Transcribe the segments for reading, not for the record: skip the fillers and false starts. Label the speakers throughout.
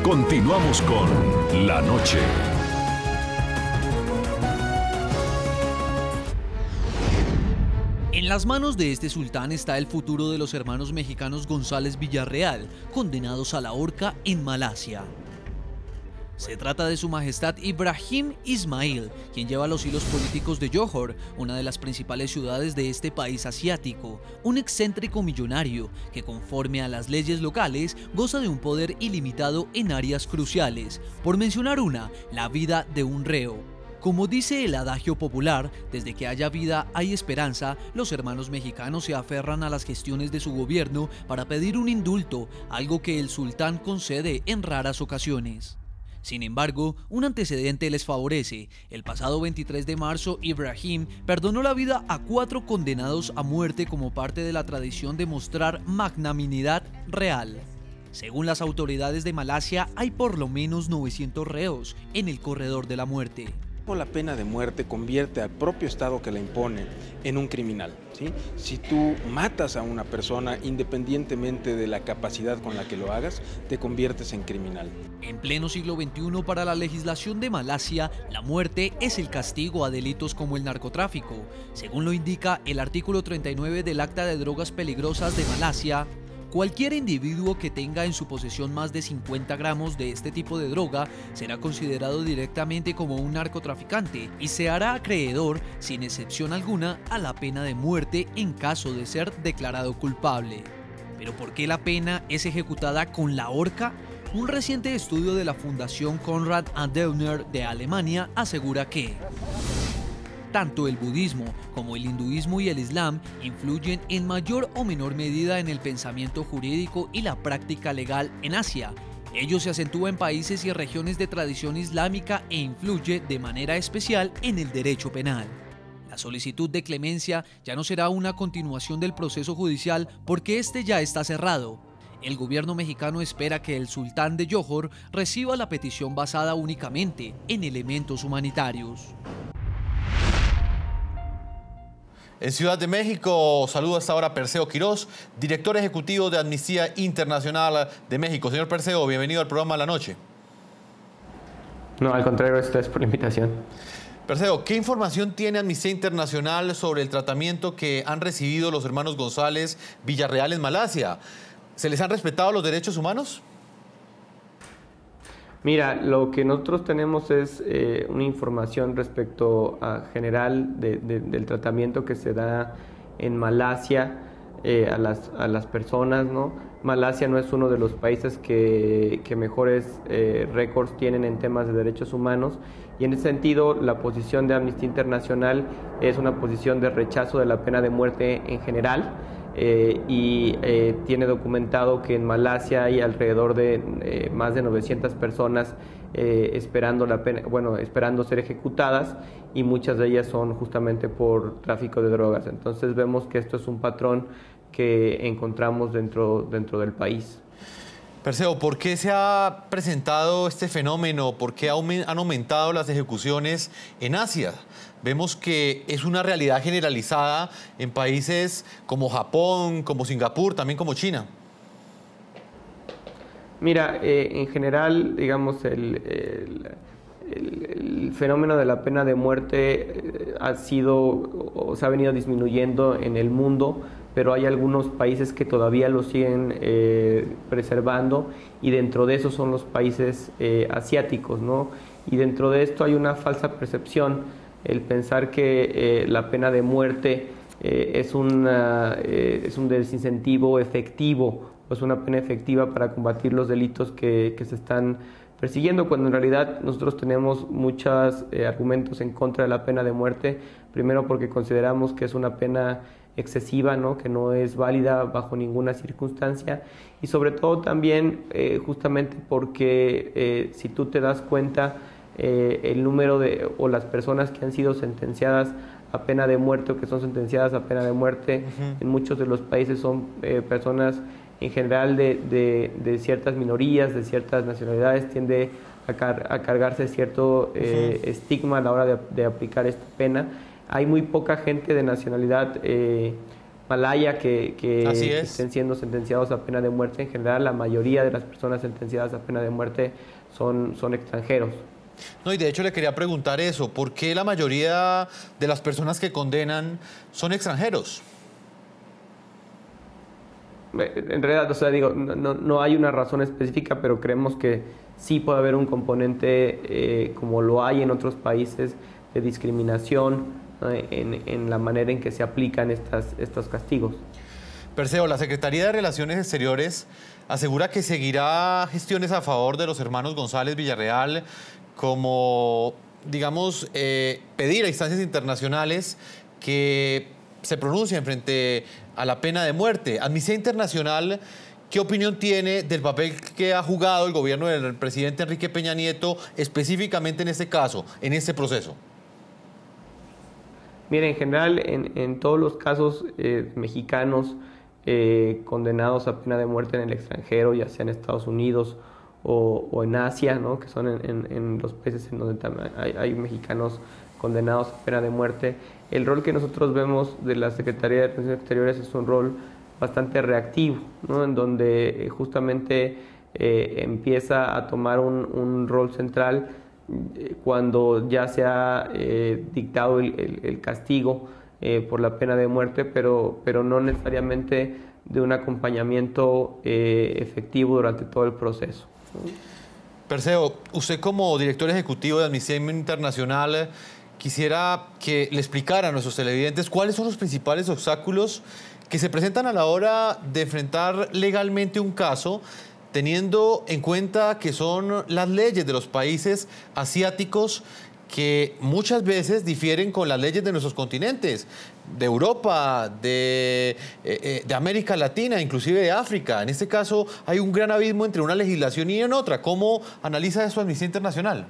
Speaker 1: Continuamos con La Noche.
Speaker 2: En las manos de este sultán está el futuro de los hermanos mexicanos González Villarreal, condenados a la horca en Malasia. Se trata de Su Majestad Ibrahim Ismail, quien lleva los hilos políticos de Johor, una de las principales ciudades de este país asiático, un excéntrico millonario que, conforme a las leyes locales, goza de un poder ilimitado en áreas cruciales, por mencionar una, la vida de un reo. Como dice el adagio popular, desde que haya vida hay esperanza, los hermanos mexicanos se aferran a las gestiones de su gobierno para pedir un indulto, algo que el sultán concede en raras ocasiones. Sin embargo, un antecedente les favorece. El pasado 23 de marzo, Ibrahim perdonó la vida a 4 condenados a muerte como parte de la tradición de mostrar magnanimidad real. Según las autoridades de Malasia, hay por lo menos 900 reos en el corredor de la muerte.
Speaker 3: La pena de muerte convierte al propio Estado que la impone en un criminal, ¿sí? Si tú matas a una persona, independientemente de la capacidad con la que lo hagas, te conviertes en criminal.
Speaker 2: En pleno siglo XXI, para la legislación de Malasia, la muerte es el castigo a delitos como el narcotráfico. Según lo indica el artículo 39 del Acta de Drogas Peligrosas de Malasia, cualquier individuo que tenga en su posesión más de 50 gramos de este tipo de droga será considerado directamente como un narcotraficante y se hará acreedor, sin excepción alguna, a la pena de muerte en caso de ser declarado culpable. ¿Pero por qué la pena es ejecutada con la horca? Un reciente estudio de la Fundación Konrad Adenauer de Alemania asegura que tanto el budismo como el hinduismo y el islam influyen en mayor o menor medida en el pensamiento jurídico y la práctica legal en Asia. Ello se acentúa en países y regiones de tradición islámica e influye de manera especial en el derecho penal. La solicitud de clemencia ya no será una continuación del proceso judicial porque este ya está cerrado. El gobierno mexicano espera que el sultán de Johor reciba la petición basada únicamente en elementos humanitarios.
Speaker 4: En Ciudad de México, saludo hasta ahora a Perseo Quirós, director ejecutivo de Amnistía Internacional de México. Señor Perseo, bienvenido al programa La Noche.
Speaker 5: No, al contrario, gracias por la invitación.
Speaker 4: Perseo, ¿qué información tiene Amnistía Internacional sobre el tratamiento que han recibido los hermanos González Villarreal en Malasia? ¿Se les han respetado los derechos humanos?
Speaker 5: Mira, lo que nosotros tenemos es una información respecto a general del tratamiento que se da en Malasia a las personas, ¿no? Malasia no es uno de los países que mejores récords tienen en temas de derechos humanos y en ese sentido la posición de Amnistía Internacional es una posición de rechazo de la pena de muerte en general. Tiene documentado que en Malasia hay alrededor de más de 900 personas esperando la pena, esperando ser ejecutadas y muchas de ellas son justamente por tráfico de drogas. Entonces vemos que esto es un patrón que encontramos dentro del país.
Speaker 4: Perseo, ¿por qué se ha presentado este fenómeno? ¿Por qué han aumentado las ejecuciones en Asia? Vemos que es una realidad generalizada en países como Japón, como Singapur, también como China.
Speaker 5: Mira, en general, digamos, el fenómeno de la pena de muerte se ha venido disminuyendo en el mundo, pero hay algunos países que todavía lo siguen preservando y dentro de esos son los países asiáticos, ¿no? Y dentro de esto hay una falsa percepción, el pensar que la pena de muerte es un desincentivo efectivo, o es una pena efectiva para combatir los delitos que se están persiguiendo, cuando en realidad nosotros tenemos muchos argumentos en contra de la pena de muerte. Primero porque consideramos que es una pena excesiva, ¿no? Que no es válida bajo ninguna circunstancia, y sobre todo también justamente porque si tú te das cuenta, el número o las personas que han sido sentenciadas a pena de muerte o que son sentenciadas a pena de muerte en muchos de los países son personas en general de ciertas minorías, de ciertas nacionalidades, tiende a cargarse cierto estigma a la hora de aplicar esta pena. Hay muy poca gente de nacionalidad Malaya que
Speaker 4: Así es.
Speaker 5: estén siendo sentenciados a pena de muerte. En general, la mayoría de las personas sentenciadas a pena de muerte son extranjeros.
Speaker 4: No, y de hecho le quería preguntar eso, ¿por qué la mayoría de las personas que condenan son extranjeros?
Speaker 5: En realidad, o sea, digo, no hay una razón específica, pero creemos que sí puede haber un componente, como lo hay en otros países, de discriminación, ¿no?, en la manera en que se aplican estos castigos.
Speaker 4: Perseo, la Secretaría de Relaciones Exteriores asegura que seguirá gestiones a favor de los hermanos González Villarreal, como, digamos, pedir a instancias internacionales que se pronuncien frente a la pena de muerte. Amnistía Internacional, ¿qué opinión tiene del papel que ha jugado el gobierno del presidente Enrique Peña Nieto específicamente en este caso, en este proceso?
Speaker 5: Mire, en general, en todos los casos mexicanos condenados a pena de muerte en el extranjero, ya sea en Estados Unidos o en Asia, ¿no?, que son en los países en donde también hay mexicanos condenados a pena de muerte, el rol que nosotros vemos de la Secretaría de Relaciones Exteriores es un rol bastante reactivo, ¿no?, en donde justamente empieza a tomar un rol central cuando ya se ha dictado el castigo por la pena de muerte, pero no necesariamente de un acompañamiento efectivo durante todo el proceso.
Speaker 4: Perseo, usted como director ejecutivo de Amnistía Internacional, quisiera que le explicara a nuestros televidentes cuáles son los principales obstáculos que se presentan a la hora de enfrentar legalmente un caso, teniendo en cuenta que son las leyes de los países asiáticos que muchas veces difieren con las leyes de nuestros continentes, de Europa, de América Latina, inclusive de África. En este caso hay un gran abismo entre una legislación y en otra. ¿Cómo analiza eso Amnistía Internacional?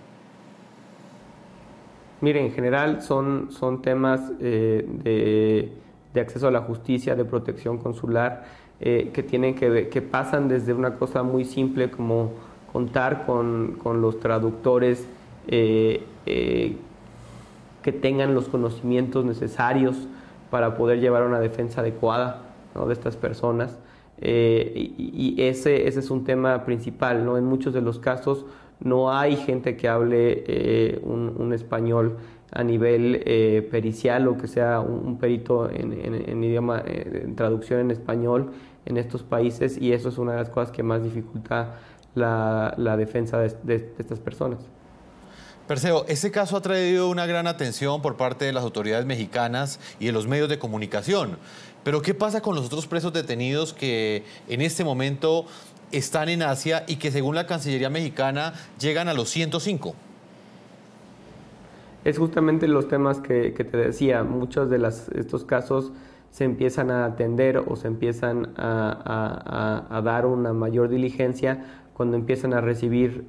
Speaker 5: Mire, en general son temas de acceso a la justicia, de protección consular, que pasan desde una cosa muy simple como contar con los traductores que tengan los conocimientos necesarios para poder llevar una defensa adecuada, ¿no?, de estas personas. Y ese es un tema principal, ¿no? En muchos de los casos no hay gente que hable un español a nivel pericial o que sea un perito en idioma, en traducción en español en estos países, y eso es una de las cosas que más dificulta la defensa de estas personas.
Speaker 4: Perseo, este caso ha traído una gran atención por parte de las autoridades mexicanas y de los medios de comunicación. Pero ¿qué pasa con los otros presos detenidos que en este momento están en Asia y que según la Cancillería mexicana llegan a los 105?
Speaker 5: Es justamente los temas que te decía. Muchos de estos casos se empiezan a atender o se empiezan a dar una mayor diligencia cuando empiezan a recibir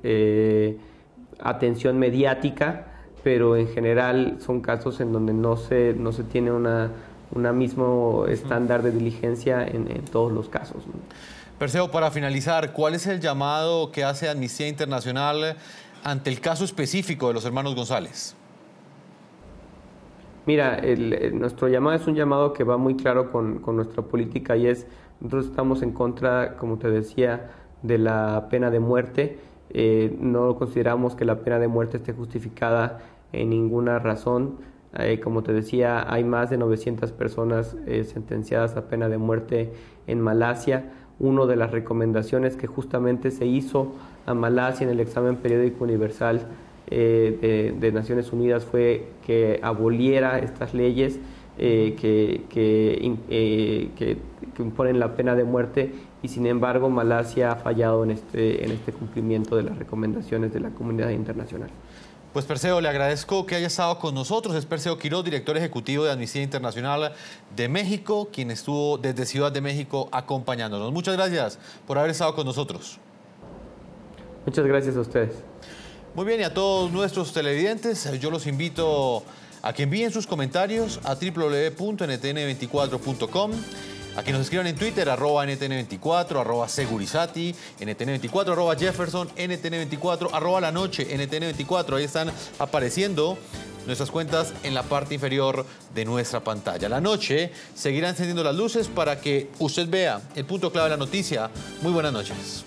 Speaker 5: atención mediática, pero en general son casos en donde no se tiene un mismo estándar de diligencia en todos los casos, ¿no?
Speaker 4: Perseo, para finalizar, ¿cuál es el llamado que hace Amnistía Internacional ante el caso específico de los hermanos González?
Speaker 5: Mira, nuestro llamado es un llamado que va muy claro con nuestra política, y nosotros estamos en contra, como te decía, de la pena de muerte. No consideramos que la pena de muerte esté justificada en ninguna razón. Como te decía, hay más de 900 personas sentenciadas a pena de muerte en Malasia. Una de las recomendaciones que justamente se hizo a Malasia en el examen periódico universal de Naciones Unidas fue que aboliera estas leyes que imponen la pena de muerte, y sin embargo Malasia ha fallado en este cumplimiento de las recomendaciones de la comunidad internacional.
Speaker 4: Pues Perseo, le agradezco que haya estado con nosotros. Es Perseo Quiroz, director ejecutivo de Amnistía Internacional de México, quien estuvo desde Ciudad de México acompañándonos. Muchas gracias por haber estado con nosotros.
Speaker 5: Muchas gracias a ustedes.
Speaker 4: Muy bien, y a todos nuestros televidentes, yo los invito a que envíen sus comentarios a www.ntn24.com, a que nos escriban en Twitter, @NTN24, @Segurizati, NTN24, @Jefferson, NTN24, @La Noche, NTN24. Ahí están apareciendo nuestras cuentas en la parte inferior de nuestra pantalla. La noche seguirá encendiendo las luces para que usted vea el punto clave de la noticia. Muy buenas noches.